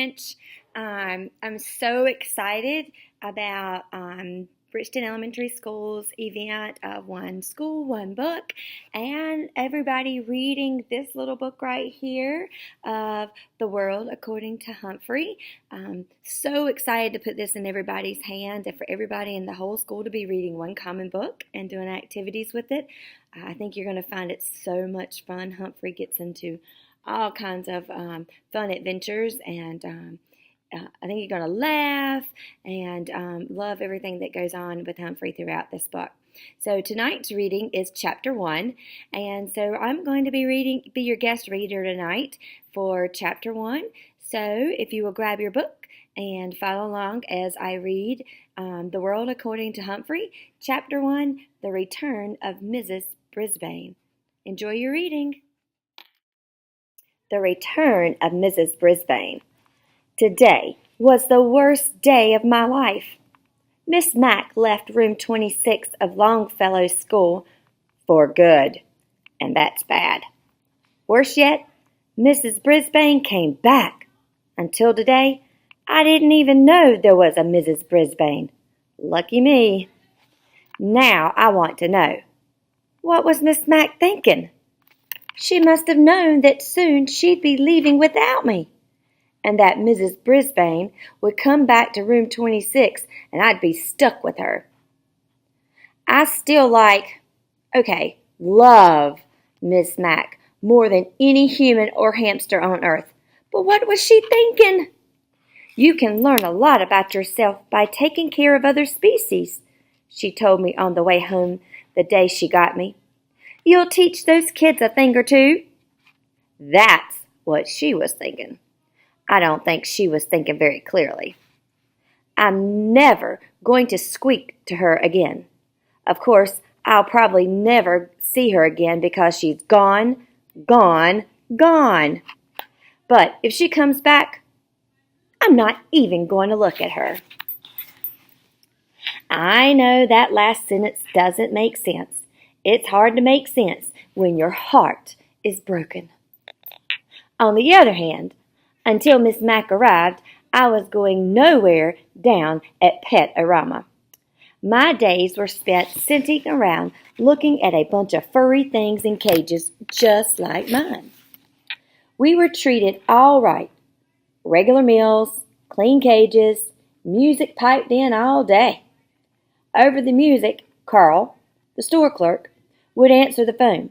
lunch. I'm so excited about Bridgeton Elementary School's event of One School, One Book, and everybody reading this little book right here of The World According to Humphrey. So excited to put this in everybody's hands and for everybody in the whole school to be reading one common book and doing activities with it. I think you're going to find it so much fun. Humphrey gets into all kinds of fun adventures, and I think you're going to laugh and love everything that goes on with Humphrey throughout this book. So tonight's reading is chapter 1, and so I'm going to be your guest reader tonight for chapter 1. So if you will grab your book and follow along as I read The World According to Humphrey, chapter 1, The Return of Mrs. Brisbane. Enjoy your reading. The Return of Mrs. Brisbane. Today was the worst day of my life. Miss Mack left room 26 of Longfellow's school for good, and that's bad. Worse yet, Mrs. Brisbane came back. Until today, I didn't even know there was a Mrs. Brisbane. Lucky me. Now I want to know, what was Miss Mack thinking? She must have known that soon she'd be leaving without me, and that Mrs. Brisbane would come back to room 26 and I'd be stuck with her. I still love Miss Mack more than any human or hamster on earth. But what was she thinking? You can learn a lot about yourself by taking care of other species, she told me on the way home the day she got me. You'll teach those kids a thing or two. That's what she was thinking. I don't think she was thinking very clearly. I'm never going to squeak to her again. Of course, I'll probably never see her again because she's gone, gone, gone. But if she comes back, I'm not even going to look at her. I know that last sentence doesn't make sense. It's hard to make sense when your heart is broken. On the other hand, until Miss Mack arrived, I was going nowhere down at Pet-O-Rama. My days were spent sitting around looking at a bunch of furry things in cages just like mine. We were treated all right. Regular meals, clean cages, music piped in all day. Over the music, Carl, the store clerk, would answer the phone.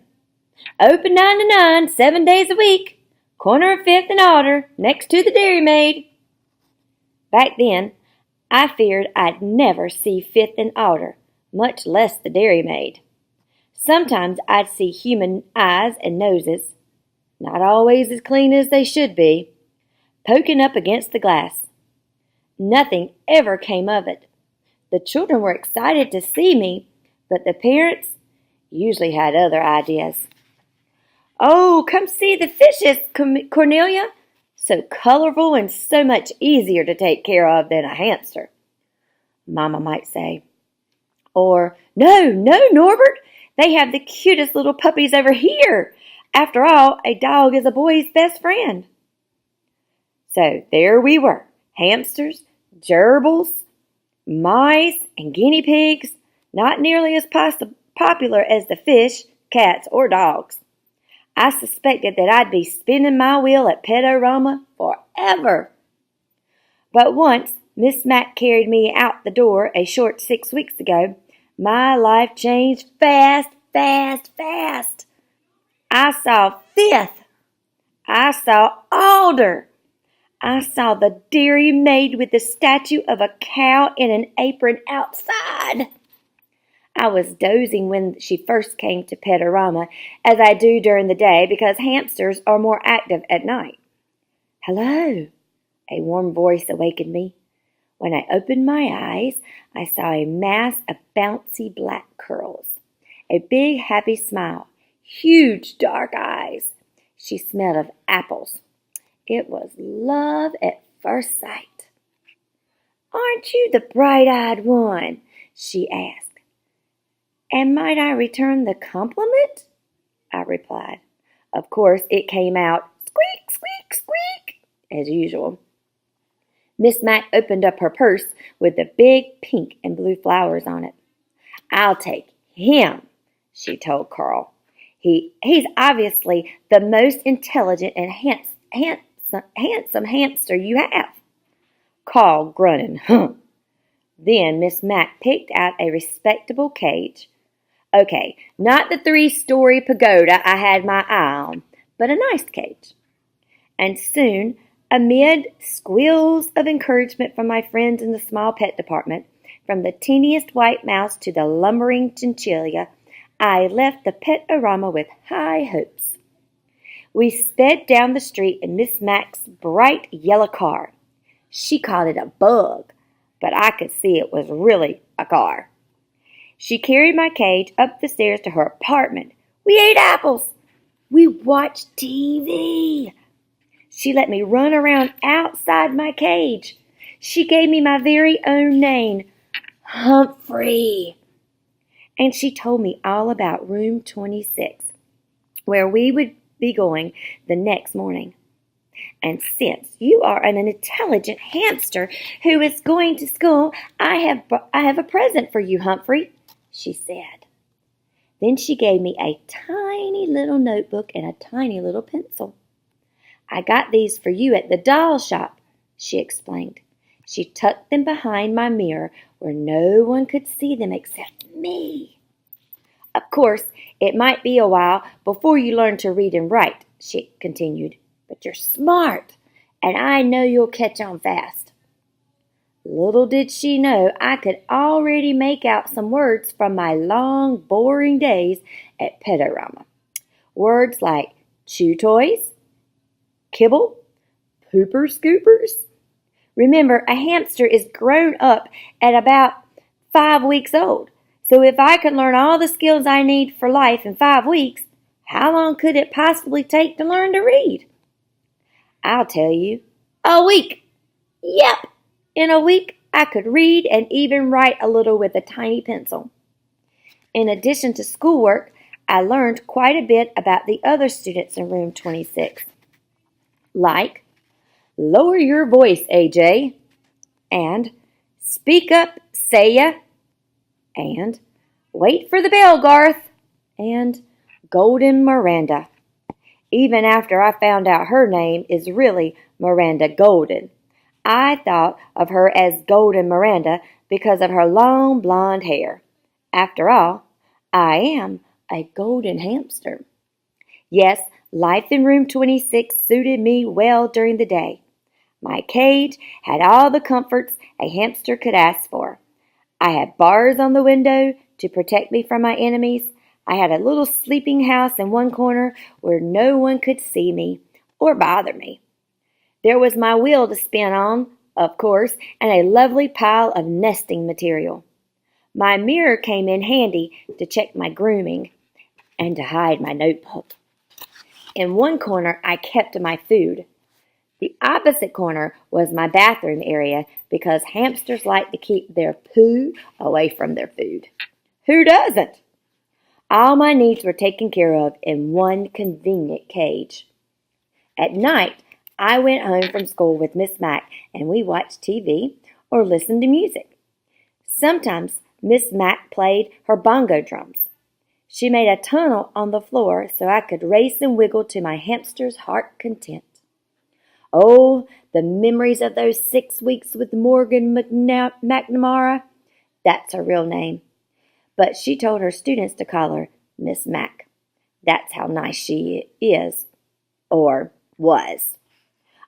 Open 9 to 9, 7 days a week. Corner of 5th and Alder, next to the Dairy Maid. Back then, I feared I'd never see 5th and Alder, much less the Dairy Maid. Sometimes I'd see human eyes and noses, not always as clean as they should be, poking up against the glass. Nothing ever came of it. The children were excited to see me, but the parents usually had other ideas. Oh, come see the fishes, Cornelia. So colorful and so much easier to take care of than a hamster, Mama might say. Or, no, Norbert, they have the cutest little puppies over here. After all, a dog is a boy's best friend. So there we were, hamsters, gerbils, mice, and guinea pigs, not nearly as popular as the fish, cats, or dogs. I suspected that I'd be spinning my wheel at Pet-O-Rama forever. But once Miss Mack carried me out the door a short 6 weeks ago, my life changed fast. I saw 5th. I saw Alder. I saw the Dairy Maid with the statue of a cow in an apron outside. I was dozing when she first came to Pet-O-Rama, as I do during the day because hamsters are more active at night. Hello, a warm voice awakened me. When I opened my eyes, I saw a mass of bouncy black curls, a big happy smile, huge dark eyes. She smelled of apples. It was love at first sight. Aren't you the bright-eyed one? She asked. And might I return the compliment? I replied. Of course, it came out squeak, squeak, squeak, as usual. Miss Mac opened up her purse with the big pink and blue flowers on it. "I'll take him," she told Carl. He's obviously the most intelligent and handsome hamster you have." Carl grunted, "Huh." Then Miss Mac picked out a respectable cage. Okay, not the 3-story pagoda I had my eye on, but a nice cage. And soon, amid squeals of encouragement from my friends in the small pet department, from the teeniest white mouse to the lumbering chinchilla, I left the pet-orama with high hopes. We sped down the street in Miss Mac's bright yellow car. She called it a bug, but I could see it was really a car. She carried my cage up the stairs to her apartment. We ate apples. We watched TV. She let me run around outside my cage. She gave me my very own name, Humphrey. And she told me all about room 26, where we would be going the next morning. "And since you are an intelligent hamster who is going to school, I have a present for you, Humphrey," she said. Then she gave me a tiny little notebook and a tiny little pencil. "I got these for you at the doll shop," she explained. She tucked them behind my mirror where no one could see them except me. "Of course, it might be a while before you learn to read and write," she continued, "but you're smart, and I know you'll catch on fast." Little did she know I could already make out some words from my long, boring days at Petorama. Words like chew toys, kibble, pooper scoopers. Remember, a hamster is grown up at about 5 weeks old. So if I could learn all the skills I need for life in 5 weeks, how long could it possibly take to learn to read? I'll tell you, a week. Yep, in a week I could read and even write a little with a tiny pencil. In addition to schoolwork, I learned quite a bit about the other students in room 26. Like, lower your voice, AJ, and speak up, Saya, and wait for the bell, Garth, and Golden Miranda. Even after I found out her name is really Miranda Golden, I thought of her as Golden Miranda because of her long blonde hair. After all, I am a golden hamster. Yes, life in room 26 suited me well during the day. My cage had all the comforts a hamster could ask for. I had bars on the window to protect me from my enemies. I had a little sleeping house in one corner where no one could see me or bother me. There was my wheel to spin on, of course, and a lovely pile of nesting material. My mirror came in handy to check my grooming and to hide my notebook. In one corner, I kept my food. The opposite corner was my bathroom area because hamsters like to keep their poo away from their food. Who doesn't? All my needs were taken care of in one convenient cage. At night, I went home from school with Miss Mac and we watched TV or listened to music. Sometimes Miss Mac played her bongo drums. She made a tunnel on the floor so I could race and wiggle to my hamster's heart content. Oh, the memories of those 6 weeks with Morgan McNamara. That's her real name. But she told her students to call her Miss Mac. That's how nice she is, or was.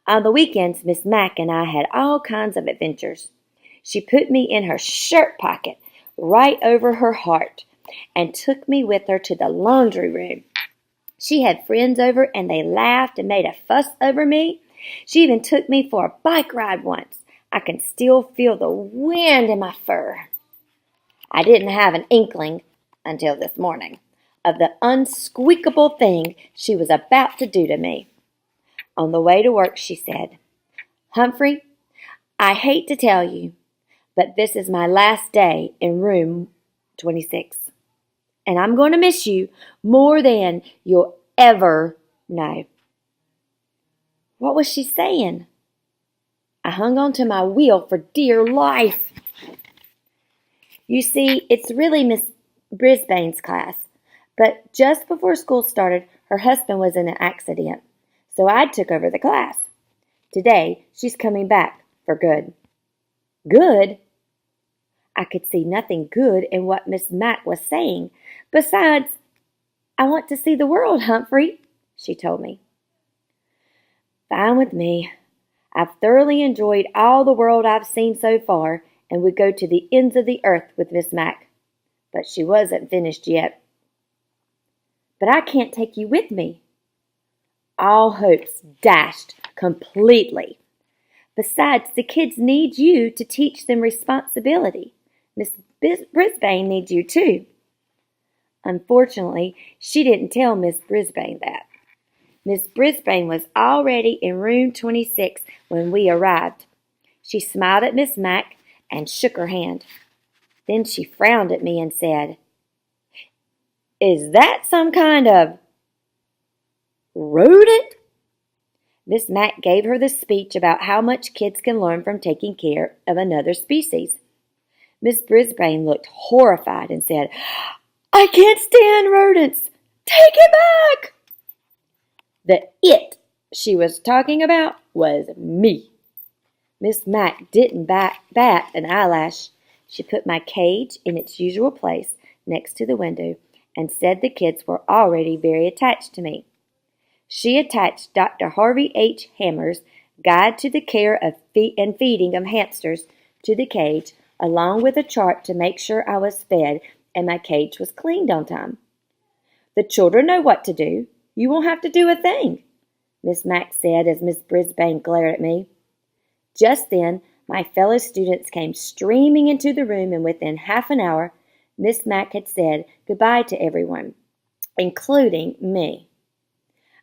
On the weekends, Miss Mac and I had all kinds of adventures. She put me in her shirt pocket, right over her heart, and took me with her to the laundry room. She had friends over and they laughed and made a fuss over me. She even took me for a bike ride once. I can still feel the wind in my fur. I didn't have an inkling, until this morning, of the unsqueakable thing she was about to do to me. On the way to work, she said, "Humphrey, I hate to tell you, but this is my last day in room 26. And I'm going to miss you more than you'll ever know." What was she saying? I hung onto my wheel for dear life. You see, it's really Miss Brisbane's class, but just before school started, her husband was in an accident, so I took over the class. Today, she's coming back for good. Good? I could see nothing good in what Miss Mack was saying. Besides, I want to see the world, Humphrey, she told me. Fine with me. I've thoroughly enjoyed all the world I've seen so far and would go to the ends of the earth with Miss Mack. But she wasn't finished yet. But I can't take you with me. All hopes dashed completely. Besides, the kids need you to teach them responsibility. Miss Brisbane needs you too. Unfortunately, she didn't tell Miss Brisbane that. Miss Brisbane was already in room 26 when we arrived. She smiled at Miss Mack and shook her hand. Then she frowned at me and said, "Is that some kind of rodent?" Miss Mack gave her the speech about how much kids can learn from taking care of another species. Miss Brisbane looked horrified and said, "I can't stand rodents. Take it back." The "it" she was talking about was me. Miss Mack didn't bat an eyelash. She put my cage in its usual place next to the window and said the kids were already very attached to me. She attached Dr. Harvey H. Hammer's Guide to the Care of and Feeding of Hamsters to the cage, along with a chart to make sure I was fed and my cage was cleaned on time. "The children know what to do. You won't have to do a thing," Miss Mack said as Miss Brisbane glared at me. Just then, my fellow students came streaming into the room, and within half an hour, Miss Mack had said goodbye to everyone, including me.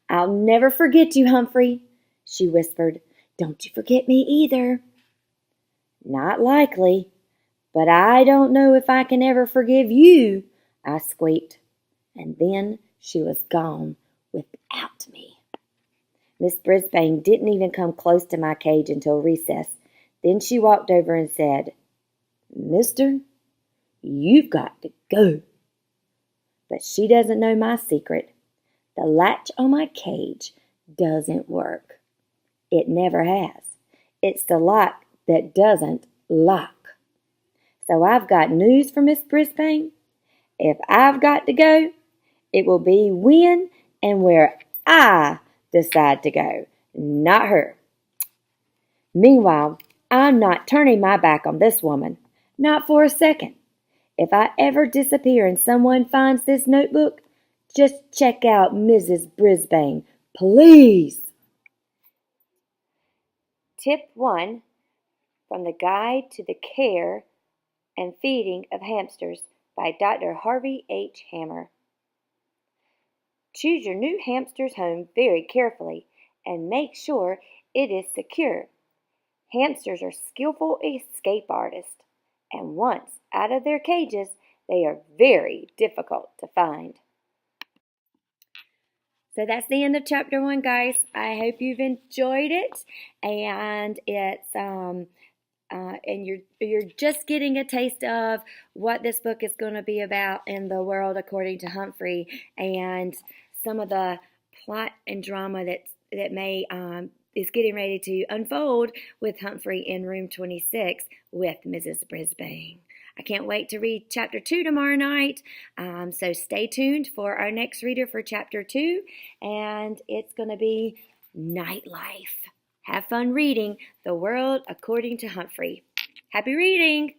"I'll never forget you, Humphrey," she whispered. "Don't you forget me either." "Not likely, but I don't know if I can ever forgive you," I squeaked. And then she was gone without me. Miss Brisbane didn't even come close to my cage until recess. Then she walked over and said, "Mister, you've got to go." But she doesn't know my secret. The latch on my cage doesn't work. It never has. It's the lock that doesn't lock. So I've got news for Miss Brisbane. If I've got to go, it will be when and where I decide to go, not her. Meanwhile, I'm not turning my back on this woman, not for a second. If I ever disappear and someone finds this notebook, just check out Mrs. Brisbane, please. Tip 1 from the Guide to the Care and Feeding of Hamsters by Dr. Harvey H. Hammer. Choose your new hamster's home very carefully and make sure it is secure. Hamsters are skillful escape artists, and once out of their cages, they are very difficult to find. So that's the end of chapter 1, guys. I hope you've enjoyed it, and and you're just getting a taste of what this book is going to be about in the world according to Humphrey, and some of the plot and drama that may is getting ready to unfold with Humphrey in room 26 with Mrs. Brisbane. I can't wait to read chapter 2 tomorrow night, so stay tuned for our next reader for chapter 2, and it's going to be Nightlife. Have fun reading The World According to Humphrey. Happy reading!